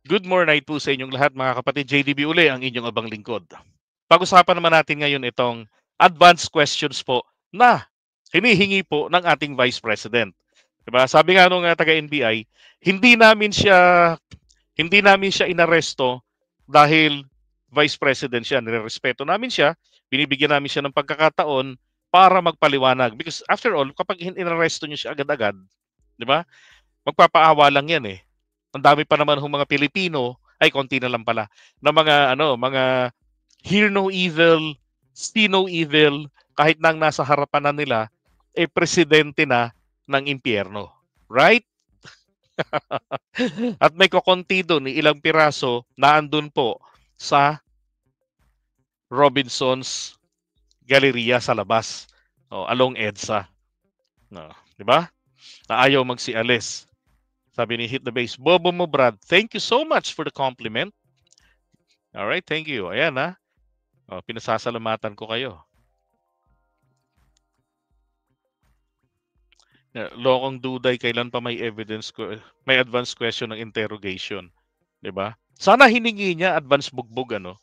Good morning po sa inyong lahat mga kapatid. JDB uli ang inyong abang lingkod. Pag-usapan naman natin ngayon itong advanced questions po na hinihingi po ng ating Vice President. Diba? Sabi nga nung taga-NBI, hindi namin siya inaresto dahil Vice President siya. Nirerespeto namin siya, binibigyan namin siya ng pagkakataon para magpaliwanag. Because after all, kapag inaresto niyo siya agad-agad, di ba? Magpapaawa lang yan eh. Ang dami pa naman ng mga Pilipino, ay konti na lang pala, na mga hear no evil, see no evil, kahit nang nasa harapan na nila, presidente na ng impyerno. Right? At may kokonti doon, ilang piraso na andun po sa Robinson's Galleria sa labas. Along EDSA. No, di ba? Na ayaw magsialis. Sabi ni Hit the Base, bobo mo Brad, thank you so much for the compliment. Alright, thank you. Ayan ha. Pinasasalamatan ko kayo. Lokong duday, kailan pa may evidence ko, may advance question ng interrogation. 'Di ba? Sana hiningi niya advance bugbog ano.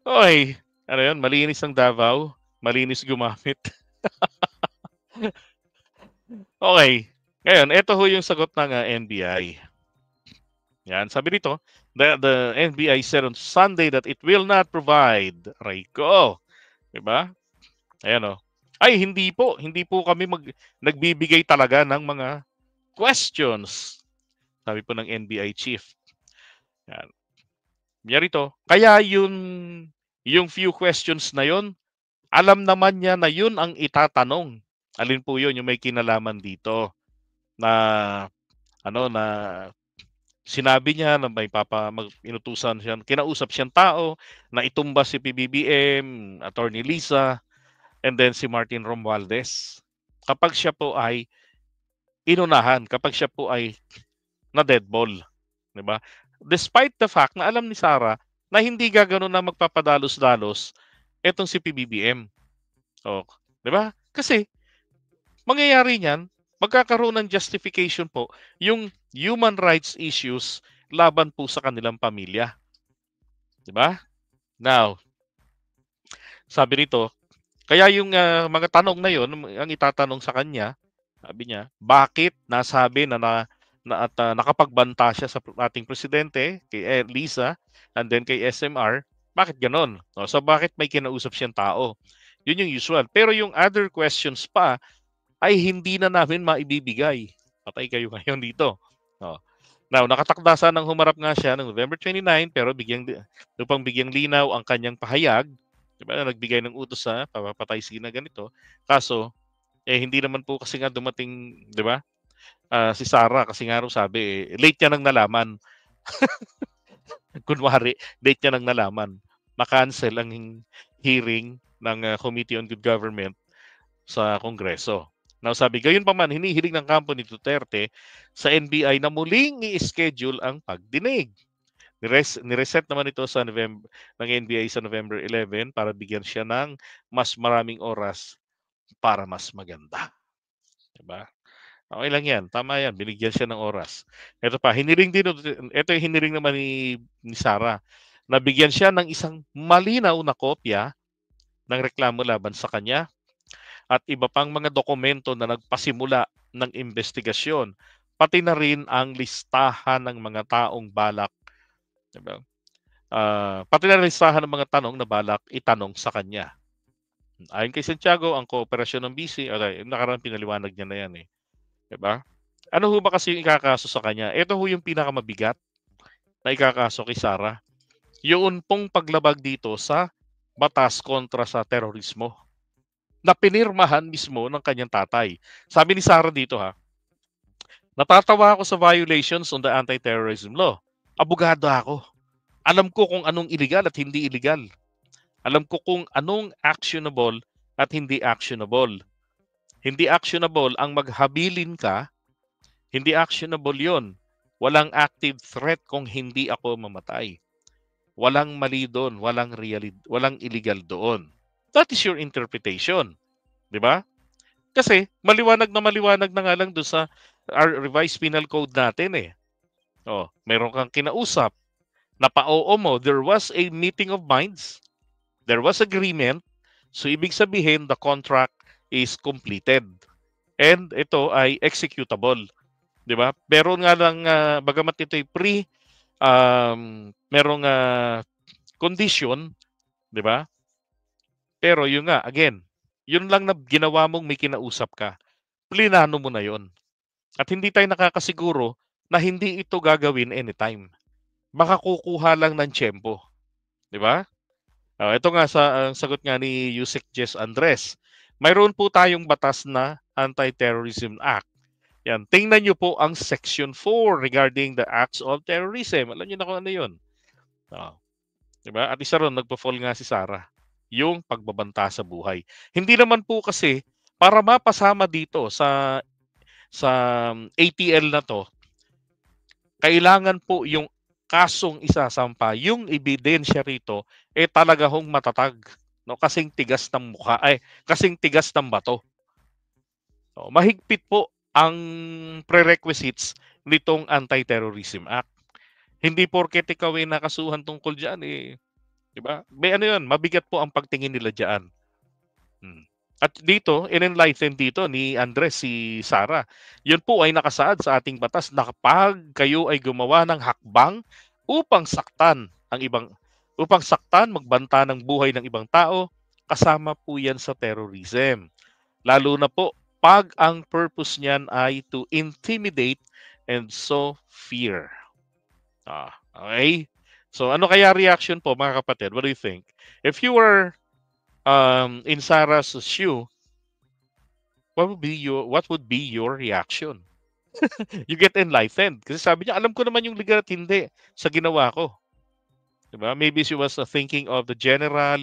Oy, ano 'yun, malinis ang Davao, malinis gumamit. Okay. Ngayon, ito ho yung sagot ng NBI. Yan, sabi dito, the NBI said on Sunday that it will not provide, Rico. 'Di ba? Ayan o. Ay, hindi po kami nagbibigay talaga ng mga questions. Sabi po ng NBI chief. Yan. Rito, kaya yung few questions na yon, alam naman niya na yun ang itatanong. Alin po yun, yung may kinalaman dito na na sinabi niya na may inutusan siya, kinausap siyang tao na itumba si PBBM, Attorney Lisa, and then si Martin Romualdez. Kapag siya po ay inunahan, kapag siya po ay na deadball, 'di ba? Despite the fact na alam ni Sara na hindi gagano na magpapadalos-dalos etong si PBBM. 'Di ba? Kasi mangyayari niyan, magkakaroon ng justification po yung human rights issues laban po sa kanilang pamilya. 'Di ba? Now, sabi rito, kaya yung mga tanong na yon, ang itatanong sa kanya, sabi niya, bakit nasabi at nakapagbanta siya sa ating presidente, kay Lisa, and then kay SMR, bakit ganon? So bakit may kinausap siyang tao? Yun yung usual. Pero yung other questions pa ay hindi na namin maibibigay. Patay kayo ngayon dito. Now, nakatakda sanang humarap nga siya ng November 29, pero upang bigyang linaw ang kanyang pahayag, diba, nagbigay ng utos sa papatay sina ganito. Kaso, hindi naman po kasi nga dumating, di ba? Si Sara kasi nga sabi, late niya nang nalaman. Kunwari, late niya nang nalaman. Na-cancel ang hearing ng Committee on Good Government sa Kongreso. Now sabi, gayon pa man, hinihiling ng kampo ni Duterte sa NBI na muling i-schedule ang pagdinig. Nireset naman ito sa ng NBI sa November 11 para bigyan siya ng mas maraming oras para mas maganda. Diba? Okay lang yan. Tama yan. Binigyan siya ng oras. Ito pa, ito yung hiniring naman ni Sara. Nabigyan siya ng isang malinaw na kopya ng reklamo laban sa kanya at iba pang mga dokumento na nagpasimula ng investigasyon. Pati na rin ang listahan ng mga taong balak. Diba? Pati na rin listahan ng mga tanong na balak itanong sa kanya. Ayon kay Santiago, ang kooperasyon ng BC, nakaraan pinaliwanag niya na yan eh. Diba? Ano ho ba kasi yung ikakaso sa kanya? Ito ho yung pinakamabigat na ikakaso kay Sara. Yung pong paglabag dito sa batas kontra sa terorismo na pinirmahan mismo ng kanyang tatay. Sabi ni Sara dito natatawa ako sa violations on the anti-terrorism law. Abogado ako. Alam ko kung anong illegal at hindi illegal. Alam ko kung anong actionable at hindi actionable. Hindi actionable ang maghabilin ka. Hindi actionable yon. Walang active threat kung hindi ako mamatay. Walang mali doon. Walang illegal doon. That is your interpretation. Di ba? Kasi maliwanag na nga lang doon sa our revised penal code natin eh. Meron kang kinausap na pa-oo mo, there was a meeting of minds, there was agreement, so ibig sabihin the contract is completed. And ito ay executable, 'di ba? Pero nga lang bagamat ito ay merong condition, 'di ba? Pero yun nga, again, yun lang na ginawa mong may kinausap ka. Plinano mo na yun. At hindi tayo nakakasiguro na hindi ito gagawin anytime. Baka kukuha lang ng tiyempo, 'di ba? Ito nga sa sagot nga ni Yusek Jess Andres. Mayroon po tayong batas na Anti-Terrorism Act. Yan, tingnan niyo po ang Section 4 regarding the acts of terrorism. Alam niyo na kung ano 'yun. Oh, 'di ba? At isa ron nagpo-fall nga si Sarah, yung pagbabanta sa buhay. Hindi naman po kasi para mapasama dito sa ATL na 'to, kailangan po yung kasong isasampa, yung ebidensya rito talaga hong matatag, no? Kasing tigas ng mukha, kasing tigas ng bato. So, mahigpit po ang prerequisites nitong Anti-Terrorism Act. Hindi porket ikaw ay nakasuhan tungkol diyan 'di ba? May ano 'yun, mabigat po ang pagtingin nila diyan. Hmm. At dito, in-enlighten dito ni Andres si Sarah. 'Yun po ay nakasaad sa ating batas na kapag kayo ay gumawa ng hakbang upang saktan ang ibang magbanta ng buhay ng ibang tao, kasama po 'yan sa terrorism. Lalo na po pag ang purpose niyan ay to intimidate and sow fear. Okay? So ano kaya reaction po mga kapatid? What do you think? If you were in Sarah's shoe, what would be your reaction? You get enlightened. Kasi sabi niya, alam ko naman yung legal at hindi sa ginawa ko. Diba? Maybe she was thinking of the general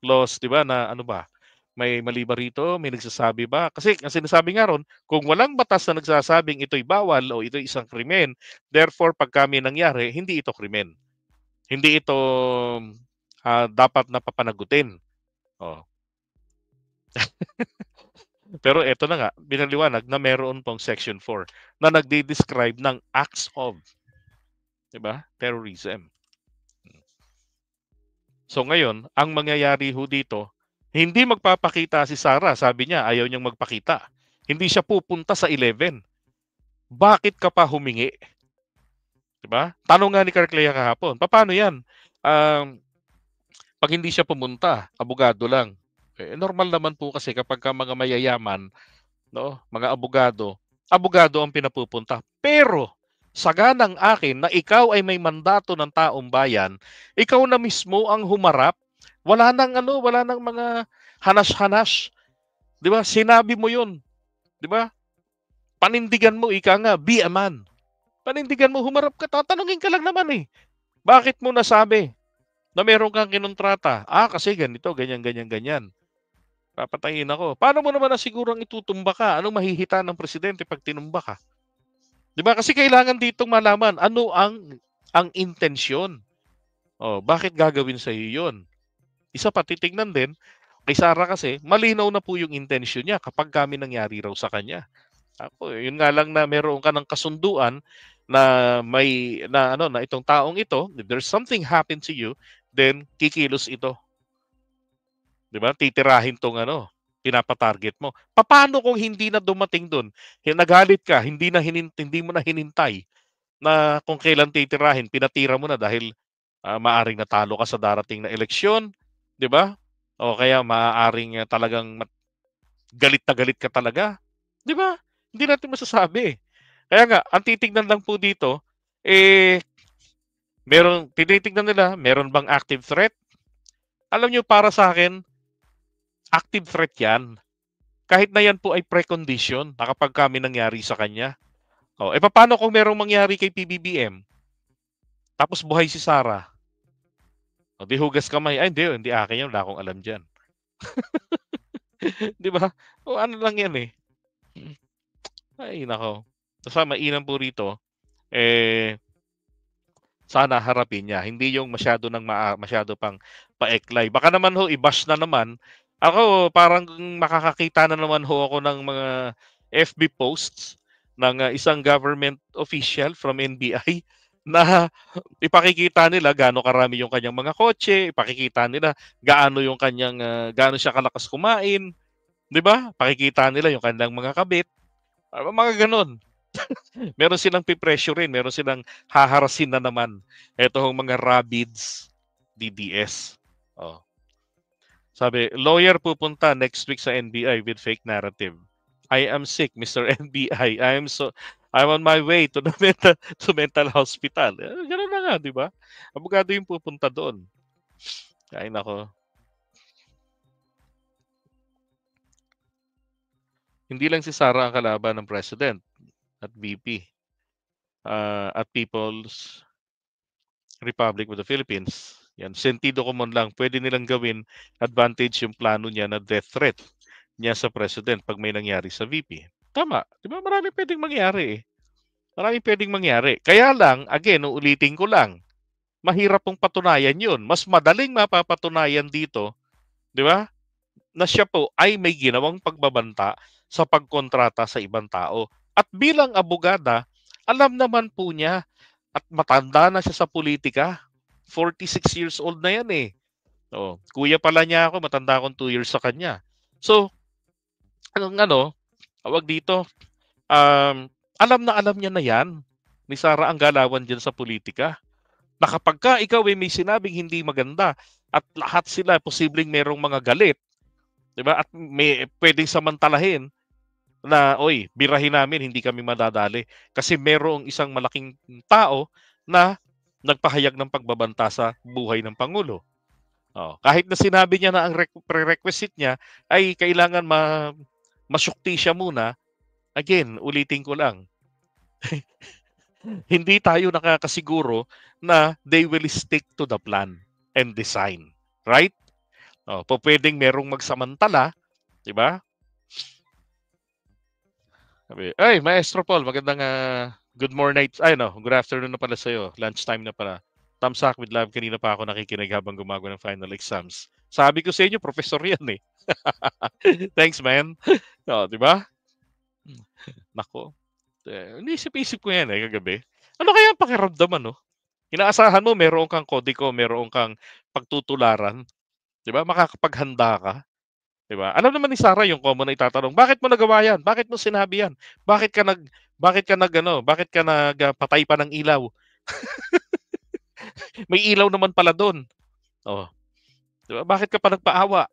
laws, diba, na ano ba, may mali ba rito? May nagsasabi ba? Kasi ang sinasabi nga ron, kung walang batas na nagsasabing ito'y bawal o ito'y isang krimen, therefore pag kami nangyari, hindi ito krimen. Hindi ito dapat na papanagutin. Oh. Pero eto na nga, binaliwanag na meron pong Section 4 na nagde-describe ng acts of, 'di ba? Terrorism. So ngayon, ang mangyayari ho dito, hindi magpapakita si Sarah, sabi niya ayaw niyang magpakita. Hindi siya pupunta sa 11. Bakit ka pa humingi? 'Di ba? Tanong nga ni Carclea kahapon, paano 'yan? Pag hindi siya pumunta, abogado lang. Normal naman po kasi kapag ka mga mayayaman, no, mga abogado ang pinapupunta. Pero sa ganang akin na ikaw ay may mandato ng taong bayan, ikaw na mismo ang humarap. Wala nang mga hanas-hanas. 'Di ba? Sinabi mo 'yun. 'Di ba? Panindigan mo, ika nga, be a man. Panindigan mo, humarap ka, tatanungin ka lang naman eh. Bakit mo nasabi na meron kang kinontrata? Kasi ganito, ganyan, ganyan, ganyan. Papatayin ako. Paano mo naman nasigurang itutumba ka? Anong mahihita ng presidente pag tinumba ka? 'Di ba? Kasi kailangan ditong malaman ano ang intensyon. Bakit gagawin sa iyo 'yon? Isa pa titingnan din kay Sarah kasi malinaw na po yung intensyon niya kapag kami nangyari raw sa kanya. Yun nga lang na meron ka ng kasunduan na na itong taong ito, if there's something happen to you, then kikilos ito. 'Di ba? Titirahin tong pinapa-target mo. Paano kung hindi na dumating doon? Nagalit ka, hindi mo na hinintay na kung kailan titirahin, pinatira mo na dahil maaring natalo ka sa darating na eleksyon, 'di ba? O kaya maaaring talagang galit na galit ka talaga, 'di ba? Hindi natin masasabi. Kaya nga, ang titignan lang po dito, tinitignan nila, meron bang active threat? Alam niyo, para sa akin, active threat yan. Kahit na yan po ay precondition na kapag kami nangyari sa kanya. Paano kung merong mangyari kay PBBM? Tapos buhay si Sarah. Di hugas kamay. Hindi akin yan. Wala akong alam dyan. Di ba? Ano lang yan eh. Ay, nako. Basta mainam po rito, sana harapin niya. Hindi yung masyado pang paeklay. Baka naman ho, i-bash na naman. Ako, parang makakakita na naman ho ako ng mga FB posts ng isang government official from NBI na ipakikita nila gaano karami yung kanyang mga kotse, ipakikita nila gaano yung kanyang gaano siya kalakas kumain, 'di ba? Pakikita nila yung kanilang mga kabit, mga gano'n. Meron silang pipressure rin, meron silang haharasin na naman etong mga rabids DDS. Oh. Sabi, lawyer pupunta next week sa NBI with fake narrative. I am sick, Mr. NBI. I'm on my way to the mental hospital. Ganun na nga, di ba? Abogado yung pupunta doon. Ay nako. Hindi lang si Sara ang kalaban ng president at VP at People's Republic of the Philippines. Yan, sentido ko man lang, pwede nilang gawin advantage yung plano niya na death threat niya sa president pag may nangyari sa VP. Tama, di ba? Marami pwedeng mangyari eh. Marami pwedeng mangyari. Kaya lang, again, uulitin ko lang, mahirap pong patunayan yun. Mas madaling mapapatunayan dito, di ba? Na siya po ay may ginawang pagbabanta sa pagkontrata sa ibang tao. At bilang abogada, alam naman po niya at matanda na siya sa politika. 46 years old na yan eh. Oh, kuya pala niya ako, matanda akong 2 years sa kanya. So, tawag dito, alam na alam niya na yan ni Sara ang galawan dyan sa politika. Na kapag ka ikaw ay may sinabing hindi maganda at lahat sila posibleng merong mga galit, di ba? At may pwedeng samantalahin na, oy, birahin namin, hindi kami madadali. Kasi merong isang malaking tao na nagpahayag ng pagbabanta sa buhay ng Pangulo. Oh, kahit na sinabi niya na ang prerequisite niya ay kailangan masyukti siya muna, again, ulitin ko lang, hindi tayo nakakasiguro na they will stick to the plan and design. Right? Oh, pwedeng merong magsamantala, di ba? Sabi, ay, Maestro Paul, magandang good morning. Ay, no, good afternoon na pala sa'yo. Lunchtime na pala. Thumbs up with love. Kanina pa ako nakikinig habang gumagawa ng final exams. Sabi ko sa inyo, professor yan eh. Thanks, man. Oh, di ba? Nako. Inisip-isip ko yan eh, kagabi. Ano kaya ang pakiramdaman, no? Inaasahan mo, meron kang kodiko, meron kang pagtutularan. Di ba? Makakapaghanda ka. Diba? Alam naman ni Sarah yung common na itatanong, bakit mo nagawa yan? Bakit mo sinabi yan? Bakit ka nagpatay pa ng ilaw? May ilaw naman pala doon. Oh. Diba? Bakit ka pa nagpaawa?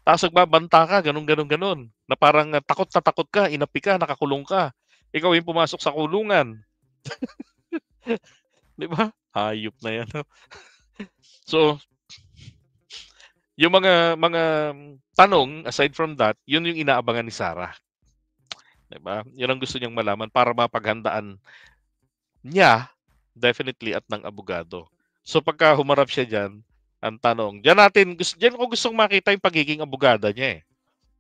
Tapos nagbabanta ka, ganun. Na parang takot na takot ka, inapi ka, nakakulong ka. Ikaw yung pumasok sa kulungan. Di ba? Hayop na yan. So, yung mga tanong, aside from that, yun yung inaabangan ni Sarah. Diba? Yun ang gusto niyang malaman para mapaghandaan niya, definitely, at ng abogado. So pagka humarap siya dyan, ang tanong, dyan ko gustong makita yung pagiging abogada niya eh.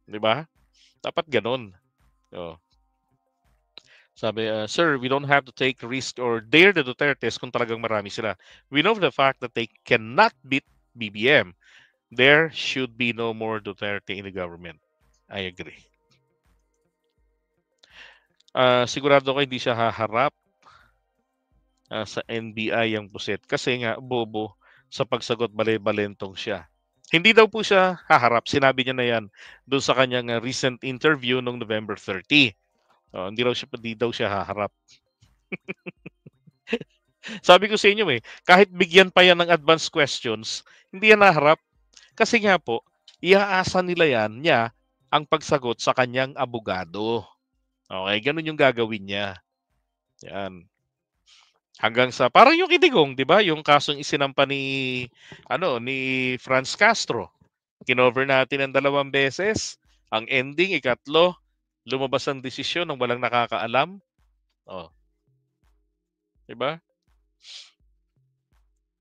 Di ba? Dapat ganun. Oh. Sabi, sir, we don't have to take risk or dare the Dutertes kung talagang marami sila. We know the fact that they cannot beat BBM. There should be no more Duterte in the government. I agree. Sigurado ko hindi siya haharap sa NBI ang Puset kasi nga bobo sa pagsagot, bale-balentong siya. Hindi daw po siya haharap. Sinabi niya na yan doon sa kanyang recent interview noong November 30. Hindi daw siya haharap. Sabi ko sa inyo kahit bigyan pa yan ng advanced questions, hindi yan haharap. Kasi nga po, iaasa niya ang pagsagot sa kanyang abogado. Okay, ganun yung gagawin niya. Yan. Hanggang sa parang yung Kidigong, 'di ba? Yung kasong isinampa ni Franz Castro. Kinover natin ng 2 beses. Ang ending, ikatlo, lumabas ang desisyon ng walang nakakaalam. Oh. 'Di ba?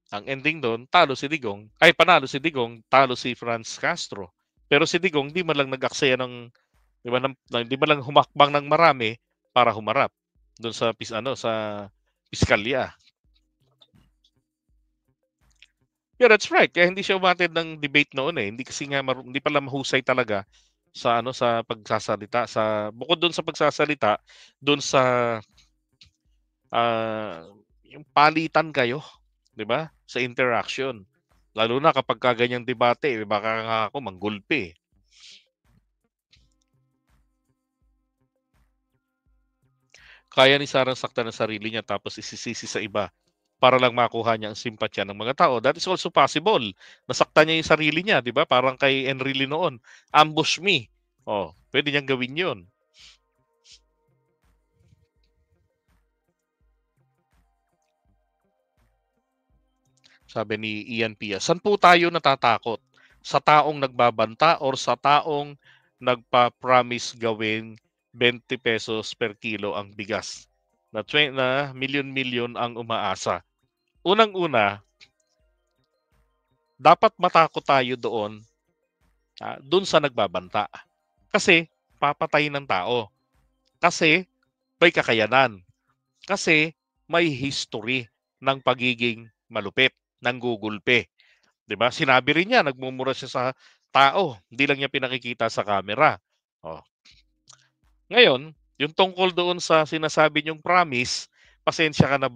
Ang ending doon, panalo si Digong, talo si Franz Castro. Pero si Digong di man lang nag-aksaya ng, 'di ba, di man lang humakbang ng marami para humarap doon sa piskalya. Yeah, that's right. Kaya hindi siya umatid ng debate noon eh. Hindi kasi nga hindi pala mahusay talaga sa ano sa pagsasalita sa bukod doon sa pagsasalita, doon sa ah, yung palitan kayo, 'di ba? Sa interaction. Lalo na kapag ka ganyang debate, eh, baka nga ako manggulpi. Kaya ni Sarah saktan ang sarili niya tapos isisisi sa iba para lang makuha niya ang simpatya ng mga tao. That is also possible. Nasaktan niya yung sarili niya, 'di ba? Parang kay Enrile noon, ambush me. Oh, pwede niyang gawin 'yun. Sabi ni Ian Pia, saan po tayo natatakot? Sa taong nagbabanta or sa taong nagpa-promise gawin 20 pesos per kilo ang bigas? Na milyon-milyon ang umaasa. Unang-una, dapat matakot tayo doon sa nagbabanta. Kasi papatay ng tao. Kasi may kakayanan. Kasi may history ng pagiging malupit, ng gugulpe. 'Di ba? Sinabi rin niya, nagmumura siya sa tao, hindi lang niya pinakikita sa camera. Oh. Ngayon, yung tungkol doon sa sinasabi niyong promise, pasensya ka na